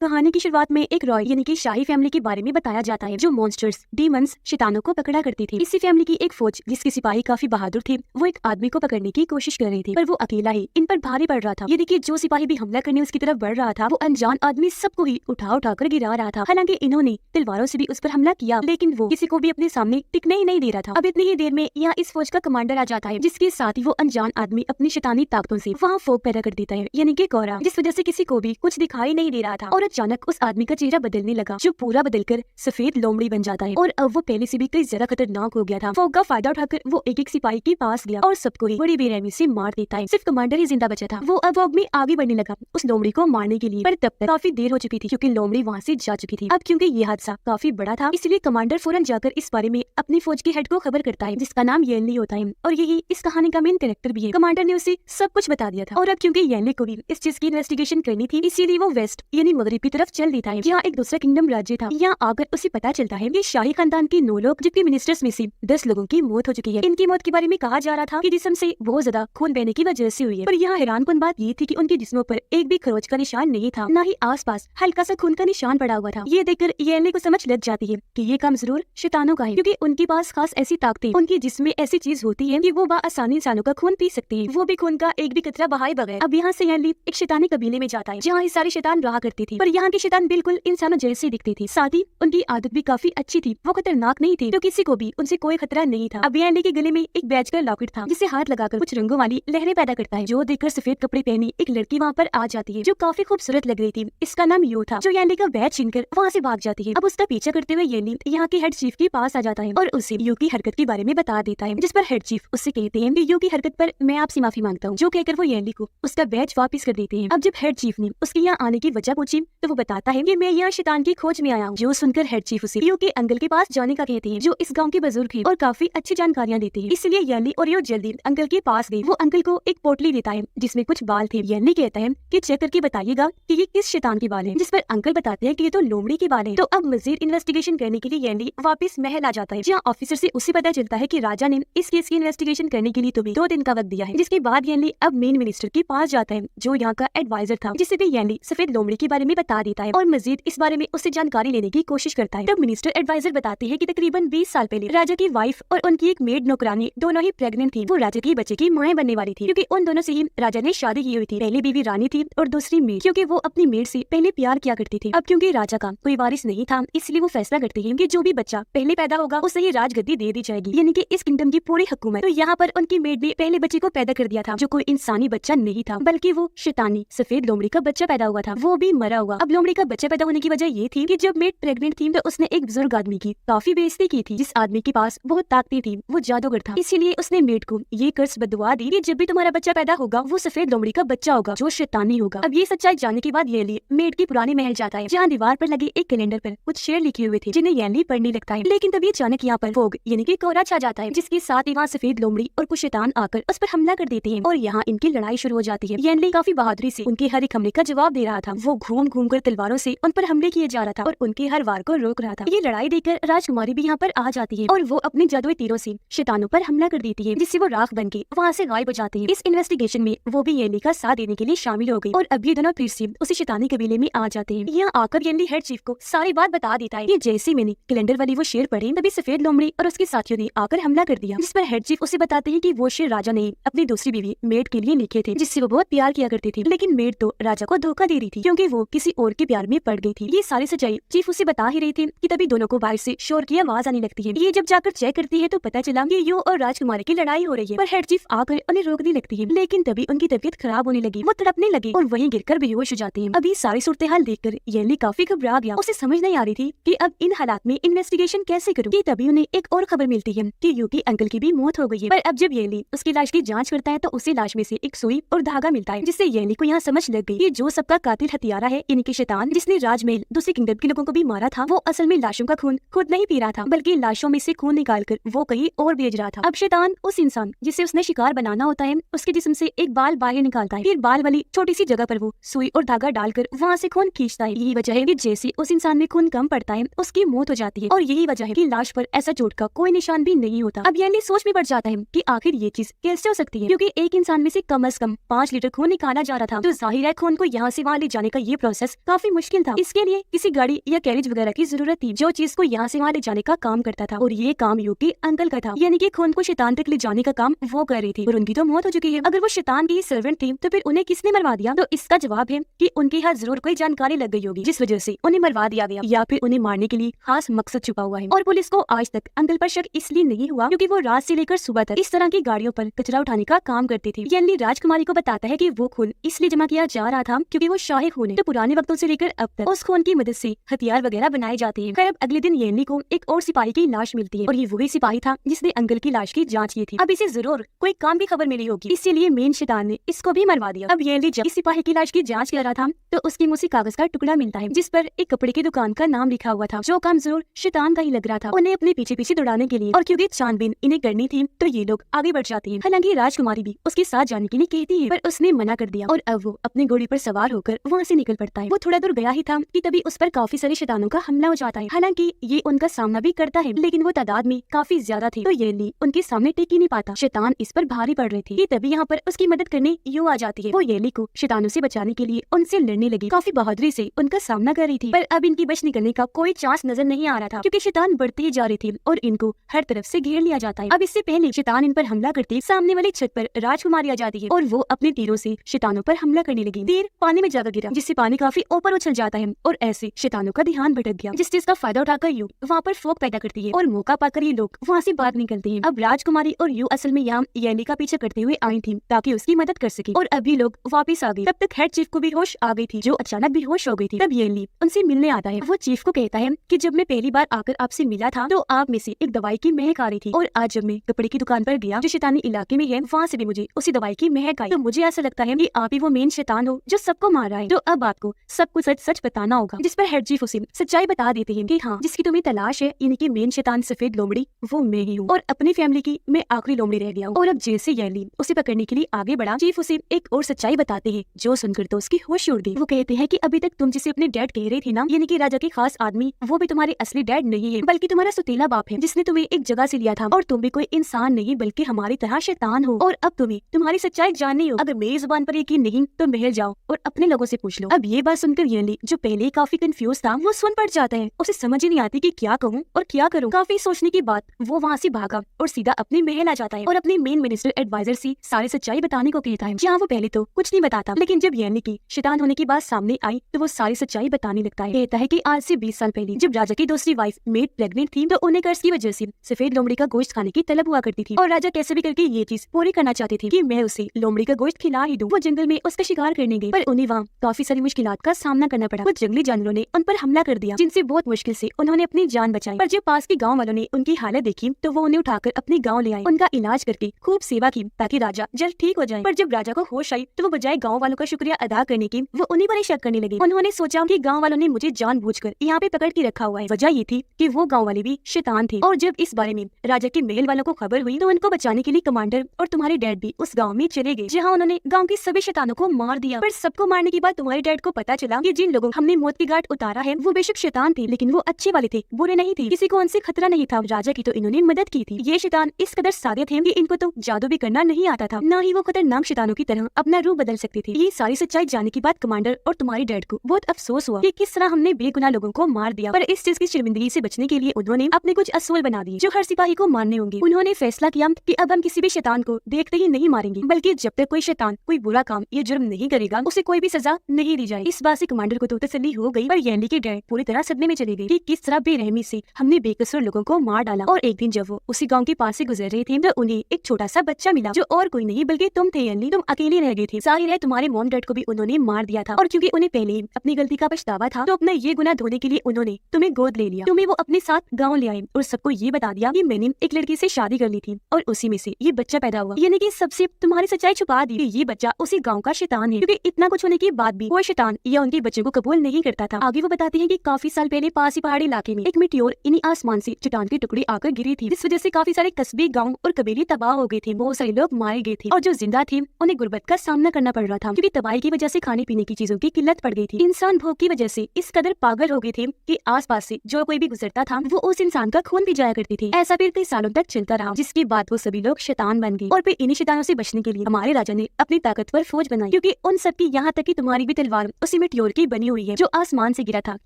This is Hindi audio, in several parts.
कहानी की शुरुआत में एक रॉयल यानी कि शाही फैमिली के बारे में बताया जाता है जो मॉन्स्टर्स, डीमंस, शैतानों को पकड़ा करती थी। इसी फैमिली की एक फौज जिसके सिपाही काफी बहादुर थे, वो एक आदमी को पकड़ने की कोशिश कर रही थी, पर वो अकेला ही इन पर भारी पड़ रहा था। ये देखिए जो सिपाही भी हमला करने उसकी तरफ बढ़ रहा था, वो अनजान आदमी सबको ही उठा उठा कर गिरा रहा था। हालांकि इन्होंने तलवारों से भी उस पर हमला किया, लेकिन वो किसी को भी अपने सामने टिकने ही नहीं दे रहा था। अब इतनी ही देर में यहाँ इस फौज का कमांडर आ जाता है, जिसके साथ ही वो अनजान आदमी अपनी शैतानी ताकतों से वहाँ फोग पैदा कर देता है, यानी कि कोहरा, जिस वजह से किसी को भी कुछ दिखाई नहीं दे रहा था। और अचानक उस आदमी का चेहरा बदलने लगा, जो पूरा बदलकर सफेद लोमड़ी बन जाता है। और अब वो पहले से भी कई ज्यादा खतरनाक हो गया था। फॉग का फायदा उठाकर वो एक एक सिपाही के पास गया और सबको ही बड़ी बेरहमी से मार देता है। सिर्फ कमांडर ही जिंदा बचा था। वो अब फॉग में आगे बढ़ने लगा उस लोमड़ी को मारने के लिए, पर तब तक काफी देर हो चुकी थी क्योंकि लोमड़ी वहाँ से जा चुकी थी। अब क्योंकि ये हादसा काफी बड़ा था, इसलिए कमांडर फौरन जाकर इस बारे में अपनी फौज के हेड को खबर करता है, जिसका नाम येनली होता है और यही इस कहानी का मेन कैरेक्टर भी है। कमांडर ने उसे सब कुछ बता दिया था और अब क्योंकि येनली को भी इस चीज की इन्वेस्टिगेशन करनी थी, इसीलिए वो वेस्ट यानी मगरिब की तरफ चल देता है, जहाँ एक दूसरा किंगडम राज्य था। यहाँ आकर उसे पता चलता है कि शाही खानदान के 9 लोग, जबकि मिनिस्टर्स में से 10 लोगों की मौत हो चुकी है। इनकी मौत के बारे में कहा जा रहा था कि जिस्म से बहुत ज्यादा खून बहने की वजह से हुई है, पर यहाँ हैरानकुन बात ये थी कि उनके जिस्मों पर एक भी खरोच का निशान नहीं था, न ही आसपास हल्का सा खून का निशान पड़ा हुआ था। ये देखकर येनली को समझ लग जाती है कि ये काम जरूर शैतानों का है, क्योंकि उनके पास खास ऐसी ताकतें, उनके जिस्म में ऐसी चीज होती है कि वो आसानी इंसानों का खून पी सकती है, वो भी खून का एक भी कतरा बहाए बगैर। अब यहाँ से येनली एक शैतानी कबीले में जाता है, जहाँ ये सारी शैतान रहा करती थी, पर यहाँ की शैतान बिल्कुल इंसानों जैसी दिखती थी। साथ ही उनकी आदत भी काफी अच्छी थी, वो खतरनाक नहीं थी, तो किसी को भी उनसे कोई खतरा नहीं था। अब येनली के गले में एक बैज का लॉकेट था, जिसे हाथ लगाकर कुछ रंगों वाली लहरें पैदा करता है, जो देखकर सफेद कपड़े पहनी एक लड़की वहाँ पर आ जाती है, जो काफी खूबसूरत लग रही थी। इसका नाम यू था, जो येनली का बैज छीनकर वहाँ से भाग जाती है। अब उसका पीछा करते हुए येनली यहाँ के हेड चीफ के पास आ जाता है और उसे यू की हरकत के बारे में बता देता है, जिस पर हेड चीफ उससे कहते हैं कि यू की हरकत पर मैं आपसे माफी मांगता हूँ, जो कहकर वो येनली को उसका बैज वापस कर देते हैं। अब जब हेड चीफ ने उसके यहाँ आने की वजह पूछी तो वो बताता है कि मैं यहाँ शैतान की खोज में आया हूँ। जो सुनकर हेड चीफ उसे यू के अंकल के पास जाने का कहते हैं, जो इस गांव के बुजुर्ग हैं और काफी अच्छी जानकारियाँ देते हैं। इसलिए येनली और यू जल्दी अंकल के पास गई। वो अंकल को एक पोटली देता है जिसमें कुछ बाल थे। येनली कहता है कि चेक करके बताइएगा कि ये किस शैतान के बाल हैं, जिस पर अंकल बताते हैं कि ये तो लोमड़ी के बाल हैं। तो अब मजीद इन्वेस्टिगेशन करने के लिए येनली वापस महल आ जाता है, जहाँ ऑफिसर से उसे पता चलता है कि राजा ने इस केस की इन्वेस्टिगेशन करने के लिए तुम्हें 2 दिन का वक्त दिया है। जिसके बाद येनली अब मेन मिनिस्टर के पास जाता है, जो यहाँ का एडवाइजर था, जिसे भी येनली सफेद लोमड़ी के बारे में बता देता है और मजीद इस बारे में उससे जानकारी लेने की कोशिश करता है। तब मिनिस्टर एडवाइजर बताते हैं कि तकरीबन 20 साल पहले राजा की वाइफ और उनकी एक मेड नौकरानी दोनों ही प्रेग्नेंट थी। वो राजा की बच्चे की माएं बनने वाली थी, क्योंकि उन दोनों से ही राजा ने शादी की हुई थी। पहली बीवी रानी थी और दूसरी मेड, क्योंकि वो अपनी मेड से पहले प्यार किया करती थी। अब क्योंकि राजा का कोई वारिस नहीं था, इसलिए वो फैसला करते हैं कि जो भी बच्चा पहले पैदा होगा उसे ही राजगद्दी दे दी जाएगी, यानी कि इस किंगडम की पूरी हुकूमत। तो यहाँ पर उनकी मेड ने पहले बच्चे को पैदा कर दिया था, जो कोई इंसानी बच्चा नहीं था, बल्कि वो शैतानी सफेद लोमड़ी का बच्चा पैदा हुआ था, वो भी मरा हुआ। अब लोमड़ी का बच्चा पैदा होने की वजह ये थी कि जब मेड प्रेग्नेंट थी तो उसने एक बुजुर्ग आदमी की काफी बेइज्जती की थी, जिस आदमी के पास बहुत ताकतें थी, वो जादूगर था। इसीलिए उसने मेड को ये कर्ज बदुआ दी कि जब भी तुम्हारा बच्चा पैदा होगा वो सफेद लोमड़ी का बच्चा होगा, जो शैतानी होगा। अब ये सच्चाई जानने के बाद येनली मेड की पुराने महल जाता है, जहाँ दीवार पर लगे एक कैलेंडर पर कुछ शेर लिखे हुए थे, जिन्हें येनली पढ़ने लगता है। लेकिन तभी अचानक यहाँ पर फोग यानी कि कोहरा छा जाता है, जिसके साथ ही वहाँ सफेद लोमड़ी और कुछ शैतान आकर उस पर हमला कर देते हैं और यहाँ इनकी लड़ाई शुरू हो जाती है। येनली काफी बहादुरी से उनके हर एक हमले का जवाब दे रहा था। वो घूम घूम कर तलवारों से उन पर हमले किए जा रहा था और उनके हर वार को रोक रहा था। ये लड़ाई देखकर राजकुमारी भी यहाँ पर आ जाती है और वो अपने जादुई तीरों से शैतानों पर हमला कर देती है, जिससे वो राख बन के वहाँ से गायब हो जाते हैं। इस इन्वेस्टिगेशन में वो भी येनली का साथ देने के लिए शामिल हो गई और अब ये दोनों फिर से उसी शैतानी कबीले में आ जाते हैं। यहाँ आकर येनली हेड चीफ को सारी बात बता देता है। ये जैसे मैंने कैलेंडर वाली वो शेर पढ़े, तभी सफेद लोमड़ी और उसके साथियों ने आकर हमला कर दिया, जिस पर हेड चीफ उसे बताते हैं कि वो शेर राजा ने अपनी दूसरी बीवी मेड के लिए लिखे थे, जिससे वो बहुत प्यार किया करती थी, लेकिन मेड तो राजा को धोखा दे रही थी क्योंकि वो किसी और के प्यार में पड़ गई थी। ये सारी सच्चाई चीफ उसे बता ही रही थी कि तभी दोनों को बाहर से शोर की आवाज आने लगती है। ये जब जाकर चेक करती है तो पता चला कि यू और राजकुमारी की लड़ाई हो रही है, पर हेड चीफ आकर उन्हें रोकने लगती है, लेकिन तभी उनकी तबीयत खराब होने लगी, वो तड़पने लगे और वहीं गिरकर बेहोश हो जाते हैं। अभी सारी सूरत हाल देखकर येनली काफी घबरा गया। उसे समझ नहीं आ रही थी कि अब इन हालात में इन्वेस्टिगेशन कैसे करूं। कि तभी उन्हें एक और खबर मिलती है कि यू के अंकल की भी मौत हो गई है। पर अब जब येनली उसकी लाश की जांच करता है तो उसे लाश में से एक सुई और धागा मिलता है, जिससे येनली को यहाँ समझ लग गई कि जो सबका कातिल हथियारा है, यानी कि शैतान जिसने राजमहल दूसरे किंगडम के लोगों को भी मारा था, वो असल में लाशों का खून खुद नहीं पी रहा था, बल्कि लाशों में से खून निकालकर वो कहीं और भेज रहा था। अब शैतान उस इंसान जिसे उसने शिकार बनाना होता है उसके जिस्म से एक बाल बाहर निकालता है, फिर बाल वाली छोटी सी जगह पर वो सुई और धागा डालकर वहाँ से खून खींचता है। यही वजह है कि जैसे उस इंसान में खून कम पड़ता है उसकी मौत हो जाती है, और यही वजह है कि लाश पर ऐसा चोट का कोई निशान भी नहीं होता। अब येनली सोच में पड़ जाता है कि आखिर ये चीज कैसे हो सकती है, क्योंकि एक इंसान में से कम 5 लीटर खून निकाला जा रहा था, तो जाहिर है खून को यहाँ से वहाँ ले जाने का ये प्रोसेस पास काफी मुश्किल था। इसके लिए किसी गाड़ी या कैरेज वगैरह की जरूरत थी जो चीज को यहाँ से वहाँ ले जाने का काम करता था, और ये काम यू के अंकल का था, यानी कि खून को शैतान तक ले जाने का काम वो कर रही थी। और उनकी तो मौत हो चुकी है। अगर वो शैतान की सर्वेंट थी तो फिर उन्हें किसने मरवा दिया? तो इसका जवाब है कि उनके यहाँ जरूर कोई जानकारी लग गई होगी जिस वजह से उन्हें मरवा दिया गया, या फिर उन्हें मारने के लिए खास मकसद छुपा हुआ है। और पुलिस को आज तक अंकल पर शक इसलिए नहीं हुआ क्योंकि वो रात से लेकर सुबह तक इस तरह की गाड़ियों पर कचरा उठाने का काम करती थी। यानी राजकुमारी को बताता है कि वो खून इसलिए जमा किया जा रहा था क्योंकि वो शाही खून है, तो पुराने वक्तों से लेकर अब तक उस खून की मदद से हथियार वगैरह बनाए जाते हैं। खैर अब अगले दिन येनली को एक और सिपाही की लाश मिलती है, और ये वही सिपाही था जिसने अंकल की लाश की जांच की थी। अब इसे जरूर कोई काम की खबर मिली होगी, इसीलिए मेन शैतान ने इसको भी मरवा दिया। अब येनली जब इस सिपाही की लाश की जांच कर रहा था तो उसके मुंह से कागज का टुकड़ा मिलता है जिस पर एक कपड़े की दुकान का नाम लिखा हुआ था, जो काम जरूर शैतान का ही लग रहा था। उन्हें अपने पीछे पीछे दौड़ाने के लिए, और क्योंकि छानबीन इन्हें करनी थी तो ये लोग आगे बढ़ जाते हैं। हालांकि राजकुमारी भी उसके साथ जाने के लिए कहती है, पर उसने मना कर दिया, और अब वो अपनी घोड़ी पर सवार होकर वहाँ से निकल पड़ता है। वो थोड़ा दूर गया ही था कि तभी उस पर काफी सारे शैतानों का हमला हो जाता है। हालांकि ये उनका सामना भी करता है, लेकिन वो तादाद में काफी ज्यादा थे, तो येनली उनके सामने टिक ही नहीं पाता। शैतान इस पर भारी पड़ रहे थे कि तभी यहाँ पर उसकी मदद करने यू आ जाती है। वो येनली को शैतानों से बचाने के लिए उनसे लड़ने लगी, काफी बहादुरी से उनका सामना कर रही थी, पर अब इनकी बच निकलने का कोई चांस नजर नहीं आ रहा था क्योंकि शैतान बढ़ते ही जा रहे थे और इनको हर तरफ से घेर लिया जाता है। अब इससे पहले शैतान इन पर हमला करते सामने वाली छत पर राजकुमारी आ जाती है, और वो अपने तीरों से शैतानों पर हमला करने लगी। तीर पानी में जाकर गिरा जिससे पानी काफी ऊपर उछल जाता है, और ऐसे शैतानों का ध्यान भटक गया, जिस चीज का फायदा उठाकर यू वहाँ पर फोक पैदा करती है, और मौका पाकर ये लोग वहाँ से भाग निकलते हैं। अब राजकुमारी और यू असल में यहाँ येनली का पीछा करते हुए आई थी ताकि उसकी मदद कर सके, और अभी लोग वापिस आ गए। तब तक हेड चीफ को भी होश आ गई थी, जो अचानक बेहोश हो गई थी। तब येनली उनसे मिलने आता है। वो चीफ को कहता है कि जब मैं पहली बार आकर आपसे मिला था तो आप में से एक दवाई की महक आ रही थी, और आज जब मैं कपड़े की दुकान पर गया जो शैतानी इलाके में है, वहाँ से भी मुझे उसी दवाई की महक आई, तो मुझे ऐसा लगता है कि आप ही वो मेन शैतान हो जो सबको मार रहा है। तो अब आपको सब कुछ सच सच बताना होगा। जिस पर हेड चीफ उसे सच्चाई बता देते हैं कि हाँ, जिसकी तुम्हें तलाश है यानी कि मेन शैतान सफेद लोमड़ी वो मैं ही हूँ, और अपनी फैमिली की मैं आखिरी लोमड़ी रह गया हूँ। और अब जैसे येनली उसे पकड़ने के लिए आगे बढ़ा, चीफ उसे एक और सच्चाई बताते हैं जो सुनकर तो उसकी होश उड़ गई। वो कहते हैं कि अभी तक तुम जिसे अपने डैड कह रही थी ना, यानी कि राजा के खास आदमी, वो भी तुम्हारे असली डैड नहीं है बल्कि तुम्हारा सुतीला बाप है जिसने तुम्हें एक जगह से लिया था, और तुम भी कोई इंसान नहीं बल्कि हमारी तरह शैतान हो। और अब तुम्हें तुम्हारी सच्चाई जाननी हो। अगर मेरी जुबान पर यकीन नहीं तो महल जाओ और अपने लोगों से पूछ लो। अब ये बात सुनकर येनली जो पहले ही काफी कंफ्यूज था वो सुन पड़ जाता है। उसे समझ ही नहीं आती कि क्या कहूँ और क्या करूँ। काफी सोचने के बाद वो वहाँ से भागा और सीधा अपने महल आ जाता है, और अपने मेन मिनिस्टर एडवाइजर से सारी सच्चाई बताने को कहता है, जहाँ वो पहले तो कुछ नहीं बताता, लेकिन जब येनली की शैतान होने की बात सामने आई तो वो सारी सच्चाई बताने लगता है। कहता है कि आज से 20 साल पहले जब राजा की दूसरी वाइफ मेड प्रेग्नेंट थी तो उन्हें कर्ज की वजह से सफेद लोमड़ी का गोश्त खाने की तलब हुआ करती थी, और राजा कैसे भी करके ये चीज पूरी करना चाहते थे कि मैं उसे लोमड़ी का गोश्त खिला ही दूं। वो जंगल में उसका शिकार करने गए, पर उन्हें वहाँ काफी सारी मुश्किलात का सामना करना पड़ा। कुछ जंगली जानवरों ने उन पर हमला कर दिया जिनसे बहुत मुश्किल से उन्होंने अपनी जान बचाई, पर जब पास के गाँव वालों ने उनकी हालत देखी तो वो उन्हें उठाकर अपने गाँव ले आए, उनका इलाज करके खूब सेवा की ताकि राजा जल्द ठीक हो जाए। पर जब राजा को होश आई तो वो बजाय गाँव वालों का शुक्रिया अदा करने की वो उन्हीं पर ही शक करने लगे। उन्होंने सोचा कि गाँव वालों ने मुझे जानबूझकर यहाँ पे पकड़ के रखा हुआ है। वजह ये थी कि वो गाँव वाले भी शैतान थे, और जब इस बारे में राजा के महल वालों को खबर हुई तो उनको बचाने के लिए कमांडर और तुम्हारे डैड भी उस गाँव में चले गए, जहाँ उन्होंने गाँव के सभी शैतानों को मार दिया। पर सबको मारने के बाद तुम्हारे डैड को पता चला कि जिन लोगों हमने मौत की घाट उतारा है वो बेशक शैतान थे, लेकिन वो अच्छे वाले थे, बुरे नहीं थे, किसी को उनसे खतरा नहीं था। राजा की तो इन्होंने मदद की थी। ये शैतान इस कदर सादे थे कि इनको तो जादू भी करना नहीं आता था, न ही वो खतरनाक शैतानों की तरह अपना रूप बदल सकते थे। ये सारी सच्चाई जानने के बाद कमांडर और तुम्हारे डैड को बहुत अफसोस हुआ कि किस तरह हमने बेगुनाह लोगों को मार दिया। पर इस चीज की शर्मिंदगी से बचने के लिए उन्होंने अपने कुछ असूल बना दिए जो हर सिपाही को मानने होंगे। उन्होंने फैसला किया कि अब हम किसी भी शैतान को देखते ही नहीं मारेंगे, बल्कि जब तक कोई शैतान कोई बुरा काम या जुर्म नहीं करेगा उसे कोई भी सजा नहीं दी जाए। इस बात से कमांडर को तो तसल्ली हो गई, पर येनली के डैड पूरी तरह सदमे में चले गए कि किस तरह बेरहमी से हमने बेकसूर लोगों को मार डाला। और एक दिन जब वो उसी गाँव के पास से गुजर रहे थे तो उन्हें एक छोटा सा बच्चा मिला जो और कोई नहीं बल्कि तुम थे येनली। तुम अकेले रह गए थे, जाहिर है तुम्हारे मॉम डैड को भी उन्होंने मार दिया था, और क्योंकि उन्हें पहले ही अपनी गलती का पछतावा था तो अपना ये गुनाह धोने के लिए उन्होंने तुम्हें गोद ले लिया। तुम्हें वो अपने साथ गाँव ले आए और सबको ये बता दिया कि मैंने एक लड़की से शादी कर ली थी और उसी में से ये बच्चा पैदा हुआ, यानी कि सबसे तुम्हारी सच्चाई छुपा दी कि ये बच्चा उसी गांव का शैतान है, क्योंकि इतना कुछ होने के बाद भी वो शैतान या उनके बच्चे को कबूल नहीं करता था। आगे वो बताते हैं कि काफी साल पहले पास ही पहाड़ी इलाके में एक मिट्योर इन्हीं आसमान से चट्टान के टुकड़े आकर गिरी थी, जिस वजह से काफी सारे कस्बे, गाँव और कबीले तबाह हो गए थे। बहुत सारे लोग मारे गए थे और जो जिंदा थे उन्हें गुर्बत का सामना करना पड़ रहा था, क्योंकि तबाही की वजह से खाने पीने की चीजों की किल्लत पड़ गई थी। इंसान भूख की वजह से इस कदर पागल हो गए थे कि आसपास से जो कोई भी गुजरता था वो उस इंसान का खून पी जाया करती थी। ऐसा फिर कई सालों तक चलता रहा, जिसके बाद वो सभी लोग शैतान बन गए। और फिर इन्हीं शैतानों से बचने के लिए हमारे राजा ने अपनी ताकतवर फौज बनाई, क्योंकि उन सबकी यहाँ तक कि तुम्हारी भी तलवार उसी मेट्योर की बनी हुई है जो आसमान से गिरा था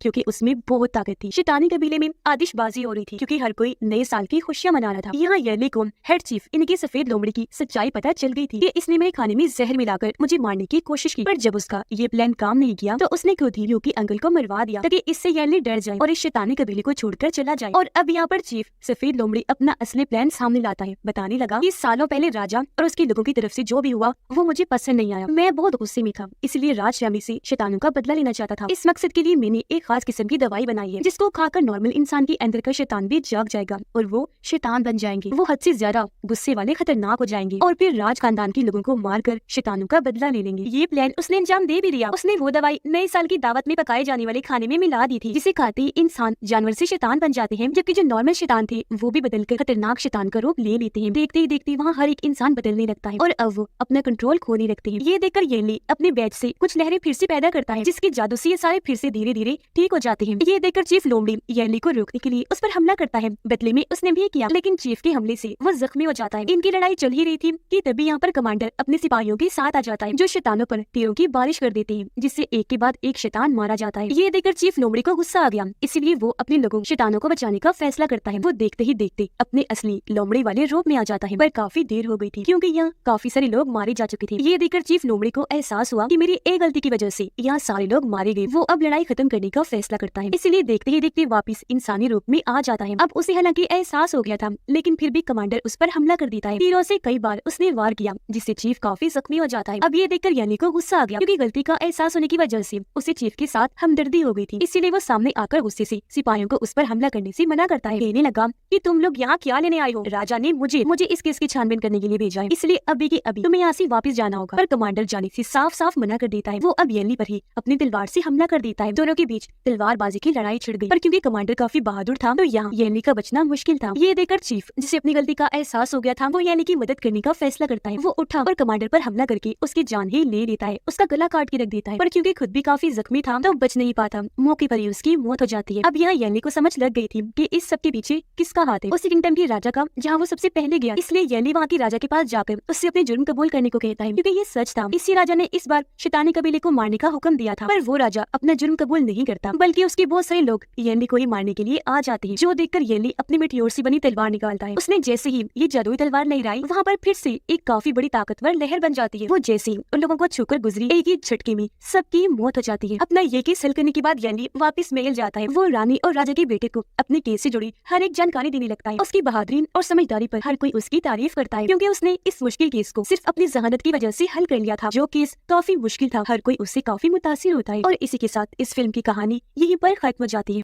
क्योंकि उसमें बहुत ताकत थी। शैतानी कबीले में आतिशबाजी हो रही थी क्योंकि हर कोई नए साल की खुशियां मना रहा था। यहाँ यर्ली को हेड चीफ इनकी सफेद लोमड़ी की सच्चाई पता चल गई थी कि इसने मेरे खाने में जहर मिलाकर मुझे मारने की कोशिश की, पर जब उसका ये प्लान काम नहीं किया तो उसने खुद ही ल्यू के अंकल को मरवा दिया ताकि इससे यर्ली डर जाए और इस शैतानी कबीले को छोड़कर चला जाए। और अब यहाँ पर चीफ सफेद लोमड़ी अपना असली प्लान सामने लाता है, बताने लगा कि सालों पहले राजा और उसके लोगों की तरफ से जो भी हुआ वो मुझे पसंद नहीं आया। मैं बहुत गुस्से में था, इसलिए राज फैमिली से शैतानों का बदला लेना चाहता था। इस मकसद के लिए मैंने एक खास किस्म की दवाई बनाई है जिसको खाकर नॉर्मल इंसान के अंदर का शैतान भी जाग जाएगा और वो शैतान बन जाएंगे। वो हद से ज्यादा गुस्से वाले खतरनाक हो जाएंगे और फिर राज खानदान के लोगों को मारकर शैतानों का बदला ले लेंगे। ये प्लान उसने अंजाम दे भी दिया। उसने वो दवाई नए साल की दावत में पकाए जाने वाले खाने में मिला दी थी जिसे खाते ही इंसान जानवर से शैतान बन जाते हैं, जबकि जो नॉर्मल शैतान थे वो भी बदलकर खतरनाक शैतान का रूप ले लेते हैं। देखते ही देखते वहाँ हर एक इंसान बदलने लगता है और अब वो अपना कंट्रोल खोने लगते हैं। ये देखकर येली अपने बैच से कुछ लहरें फिर से पैदा करता है जिसके जादू से ये सारे फिर से धीरे धीरे ठीक हो जाते हैं। ये देखकर चीफ लोमड़ी येली को रोकने के लिए उस पर हमला करता है। बदले में उसने भी किया, लेकिन चीफ के हमले से वो जख्मी हो जाता है। इनकी लड़ाई चल ही रही थी कि तभी यहाँ पर कमांडर अपने सिपाहियों के साथ आ जाता है जो शैतानों पर तीरों की बारिश कर देते हैं, जिससे एक के बाद एक शैतान मारा जाता है। ये देखकर चीफ लोमड़ी को गुस्सा आ गया, इसलिए वो अपने लोगों शैतानों को बचाने का फैसला करता है। वो देखते ही देखते अपने असली लोमड़ी वाले रूप में आ जाता है, पर काफी देर हो गई थी क्योंकि यहाँ काफी सारे लोग मारे जा चुके थे। ये देखकर चीफ लोमड़ी को एहसास हुआ कि मेरी एक गलती की वजह से यहाँ सारे लोग मारे गए। वो अब लड़ाई खत्म करने का फैसला करता है, इसलिए देखते ही देखते वापस इंसानी रूप में आ जाता है। अब उसे हालांकि एहसास हो गया था, लेकिन फिर भी कमांडर उस पर हमला कर देता है। तीरों से कई बार उसने वार किया जिससे चीफ काफी जख्मी हो जाता है। अब ये देखकर यानी को गुस्सा आ गया क्योंकि गलती का एहसास होने की वजह से उसे चीफ के साथ हमदर्दी हो गई थी, इसीलिए वो सामने आकर गुस्से से सिपाहियों को उस पर हमला करने से मना करता है। कहने लगा कि तुम लोग यहाँ क्या लेने आए हो? राजा ने मुझे इस केस की छानबीन करने के लिए भेजा है, इसलिए अभी के अभी तुम्हें यहाँ से वापस जाना होगा। पर कमांडर जाने से साफ साफ मना कर देता है। वो अब येली पर ही अपनी तलवार से हमला कर देता है। दोनों के बीच तलवारबाजी की लड़ाई छिड़ गई, पर क्योंकि कमांडर काफी बहादुर था तो यहाँ येली का बचना मुश्किल था। ये देखकर चीफ, जिसे अपनी गलती का एहसास हो गया था, वो येली की मदद करने का फैसला करता है। वो उठा और कमांडर पर हमला करके उसकी जान ही ले लेता है, उसका गला काट के रख देता है, पर क्योंकि खुद भी काफी जख्मी था तो बच नहीं पाता। मौके पर ही उसकी मौत हो जाती है। अब यहाँ येली को समझ लग गई थी कि इस सब के पीछे किसका हाथ है, उसी किंगडम के राजा का जहाँ वो सबसे पहले गया। इसलिए येली वहाँ के राजा के पास जाकर उससे अपने जुर्म कबूल करने को कहता है क्योंकि ये सच था। इसी राजा ने इस बार शैतानी कबीले को मारने का हुक्म दिया था, पर वो राजा अपना जुर्म कबूल नहीं करता, बल्कि उसके बहुत सारे लोग येली को ही मारने के लिए आ जाते हैं। जो देखकर येली अपनी मेटियोर से बनी तलवार निकालता है। उसने जैसे ही ये जादुई तलवार लहराई, वहाँ पर फिर से एक काफी बड़ी ताकतवर लहर बन जाती है। वो जैसे ही उन लोगों को छूकर गुजरी, एक ही झटके में सबकी मौत हो जाती है। अपना ये केस हल करने के बाद येली वापस महल जाता है। वो रानी और राजा के बेटे को अपने केस से जुड़ी हर एक जानकारी देने लगता है। उसकी बहादुरी और समझदारी पर हर कोई उसकी तारीफ करता है क्योंकि उसने इस मुश्किल केस को सिर्फ अपनी जहानत की वजह से हल कर लिया था। जो केस काफी मुश्किल था, हर कोई उससे काफी मुतासिर होता है। और इसी के साथ इस फिल्म की कहानी यहीं पर खत्म हो जाती है।